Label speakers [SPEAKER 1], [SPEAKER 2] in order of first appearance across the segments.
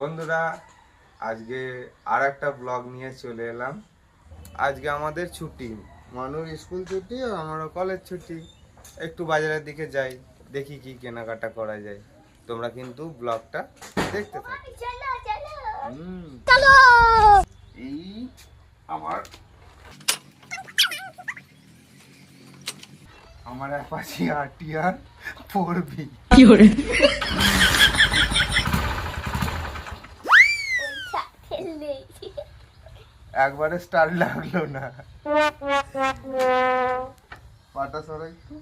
[SPEAKER 1] বন্ধুরা, আজকে আর একটা ব্লগ নিয়ে চলে এলাম। আজকে আমাদের ছুটি, মানুষ স্কুল ছুটি আর আমারও কলেজ ছুটি। একটু বাজারের দিকে যাই, দেখি কি কেনাকাটা করা যায়। তোমরা কিন্তু ব্লগটা দেখতে থাকো। এই আমার আমার অ্যাপাচি আরটিআর 4B একবারে স্টার লাগলো না। পাটা সরাই একটু।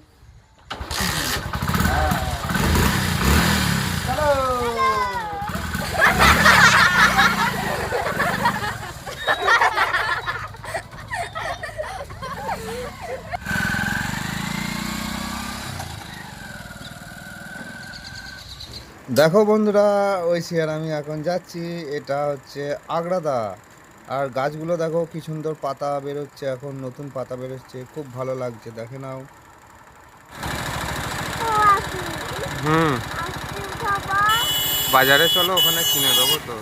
[SPEAKER 1] চলো। দেখো বন্ধুরা, ওইসি আর আমি এখন যাচ্ছি। এটা হচ্ছে আগ্রাদা। আর গাছগুলো দেখো কি সুন্দর পাতা বেরোচ্ছে, এখন নতুন পাতা বেরোচ্ছে, খুব ভালো লাগছে, দেখে নাও। বাজারে চলো, ওখানে কিনে দেবো তো।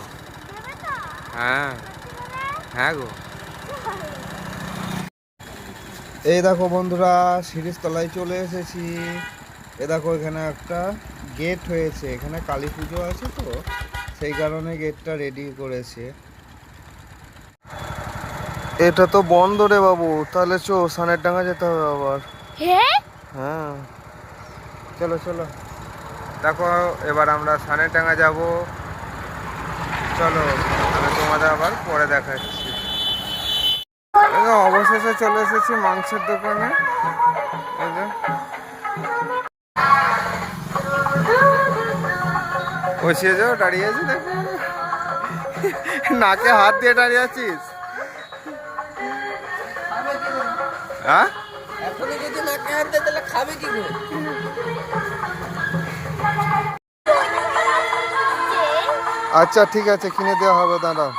[SPEAKER 1] হ্যাঁ হ্যাঁ গো। এই দেখো বন্ধুরা, সিঁড়ির তলায় চলে এসেছি। এ দেখো এখানে একটা গেট হয়েছে, এখানে কালী পুজো আছে তো সেই কারণে গেটটা রেডি করেছে। এটা তো বন্ধ রে বাবু, তাহলে চো সানের ডাঙ্গা যেতে হবে আবার। হ্যাঁ চলো চলো। দেখো এবার আমরা সানের ডাঙ্গা যাব। চলো, আমি তোমাদের আবার পরে দেখাচ্ছি। অবশেষে চলে এসেছি মাংসের দোকানে। বসিয়ে যাও, দাঁড়িয়ে আছি দেখো। নাকে হাত দিয়ে দাঁড়িয়ে আছিস? হ্যাঁ আচ্ছা ঠিক আছে, কিনে দেওয়া হবে, দাঁড়াও।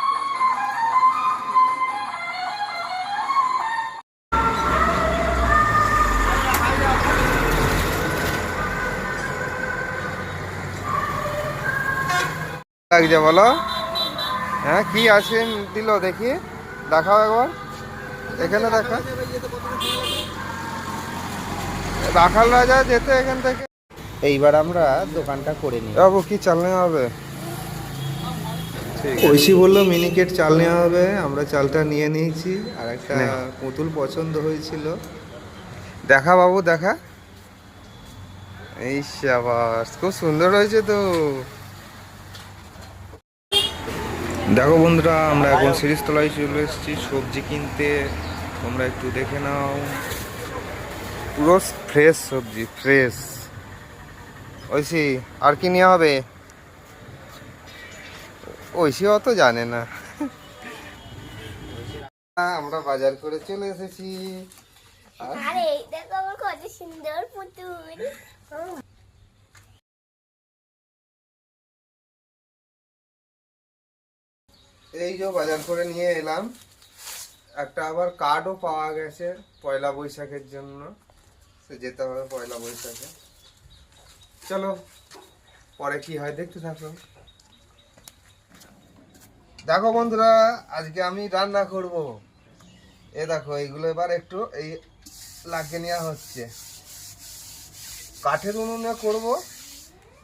[SPEAKER 1] লাগছে বলো। হ্যাঁ কি আছে দিল দেখি, দেখাও একবার। এখানে দেখা, রাখাল রাজা যেতে এখান থেকে। এইবার আমরা দোকানটা করে নিই। বাবু কি চাল নেওয়া হবে? ঐশী বললো মিনিকেট চাল নেওয়া হবে, আমরা চালটা নিয়ে নিয়েছি। আর একটা পুতুল পছন্দ হয়েছিল, দেখা বাবু দেখা। এই শাবাশ, খুব সুন্দর হয়েছে তো। দেখো বন্ধুরা, আমরা এখন সিরিজতলায় চলে এসেছি সবজি কিনতে। তোমরা একটু দেখে নাও, পুরো ফ্রেশ সবজি, ফ্রেশ। ঐশী আর কি নেওয়া হবে? ঐশী অত জানে না। আমরা বাজার করে চলে এসেছি। এই যে বাজার করে নিয়ে এলাম। একটা আবার কার্ডও পাওয়া গেছে পয়লা বৈশাখের জন্য, সে যেতে হবে পয়লা বৈশাখে। চলো পরে কি হয় দেখতে থাকো। দেখো বন্ধুরা, আজকে আমি রান্না করব। এ দেখো এইগুলো এবার একটু এই লাগিয়ে নেওয়া হচ্ছে। কাঠের উনুনে করব,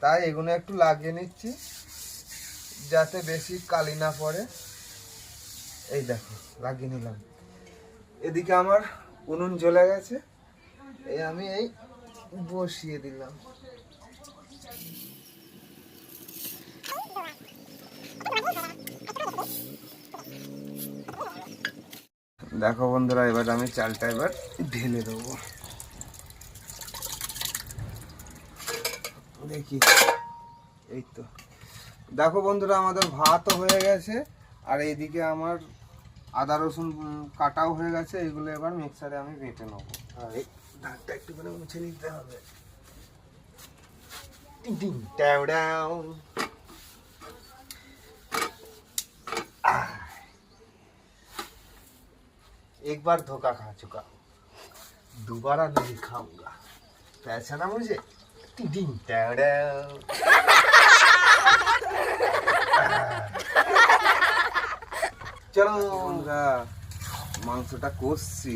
[SPEAKER 1] তাই এগুলো একটু লাগিয়ে নিচ্ছি যাতে বেশি কালি না পড়ে। এই দেখো লাগিয়ে নিলাম। এদিকে আমার উনুন জ্বলে গেছে, এই আমি এই বসিয়ে দিলাম। দেখো বন্ধুরা, এবার আমি চালটা এবার ঢেলে দেবো। দেখি, এই তো দেখো বন্ধুরা, আমাদের ভাতও হয়ে গেছে। আর এইদিকে আমার আদা রসুন কাটাও হয়ে গেছে। এগুলো এবার মিক্সারে আমি বেটে নেবো। আর এই ধানটা একটু করে মুছে নিতে হবে। एक बार धोखा खा चुका हूँ, दोबारा नहीं खाऊंगा, पैसा ना मुझे। टिंग टिंग চলো আমরা মাংসটা কষছি।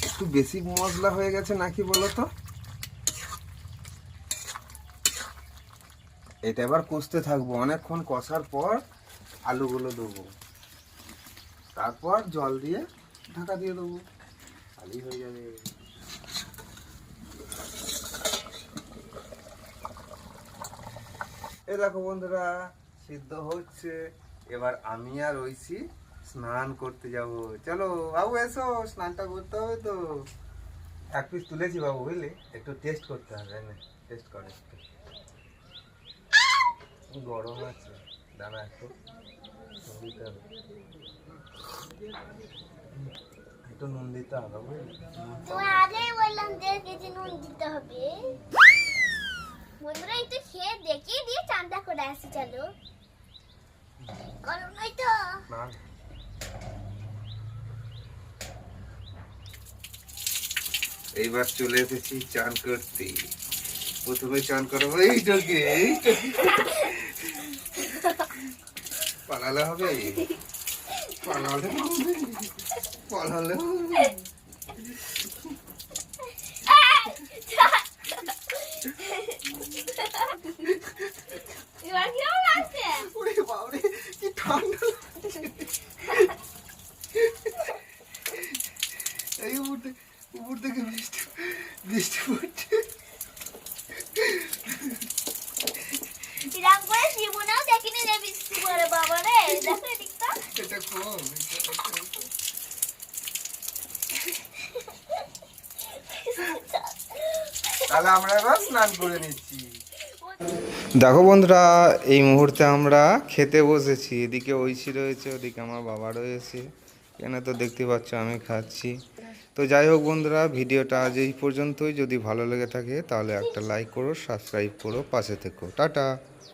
[SPEAKER 1] একটু বেশি মশলা হয়ে গেছে নাকি বলো তো? এটা এবার কষতে থাকবো, অনেকক্ষণ কষার পর আলুগুলো দেবো, তারপর জল দিয়ে ঢাকা দিয়ে দেবো, খালি হয়ে যাবে। এ দেখো বন্ধুরা, সিদ্ধ হচ্ছে। এবার আমি আর ঐশী স্নান করতে যাব। চলো বাবু এসো, স্নানটা করতে হবে তো। এক পিস তুলেছি বাবু, বুঝলি, একটু টেস্ট করতে হবে। টেস্ট করে একটু, গরম আছে, দাঁড়া একটু নুন দিতে হবে, একটু নুন দিতে হবে বুঝলি।
[SPEAKER 2] তোমার আগেই বললাম 1.5 কেজি নুন দিতে হবে। বন্ধুরা একটু খেয়ে দেখিয়ে দিয়ে চানটা করে আসি, চলো। গরম নয় তো?
[SPEAKER 1] না, এইবার চলে এসেছি চান করতে। প্রথমে চান করবো এইটাকে, পালালে হবে, পালালে হবে, পালালে হবে।
[SPEAKER 2] এবার কেমন লাগছে?
[SPEAKER 1] ওরে বাবারে, কি ঠান্ডা লাগছে। এই উপর থেকে বৃষ্টি বৃষ্টি পড়ছে।
[SPEAKER 2] এরকম করে জীবনেও দেখিনি রে বৃষ্টি পড়ে, বাবা রে। দেখো এদিকটা।
[SPEAKER 1] এটা কম, তাহলে আমরা এবার স্নান করে নিচ্ছি। দেখো বন্ধুরা, এই মুহূর্তে আমরা খেতে বসেছি। এদিকে ঐশী রয়েছে, ওদিকে আমার বাবা রয়েছে। এখানে তো দেখতে পাচ্ছ আমি খাচ্ছি। তো যাই হোক বন্ধুরা, ভিডিওটা আজ এই পর্যন্তই। যদি ভালো লেগে থাকে তাহলে একটা লাইক করো, সাবস্ক্রাইব করো, পাশে থেকো। টাটা।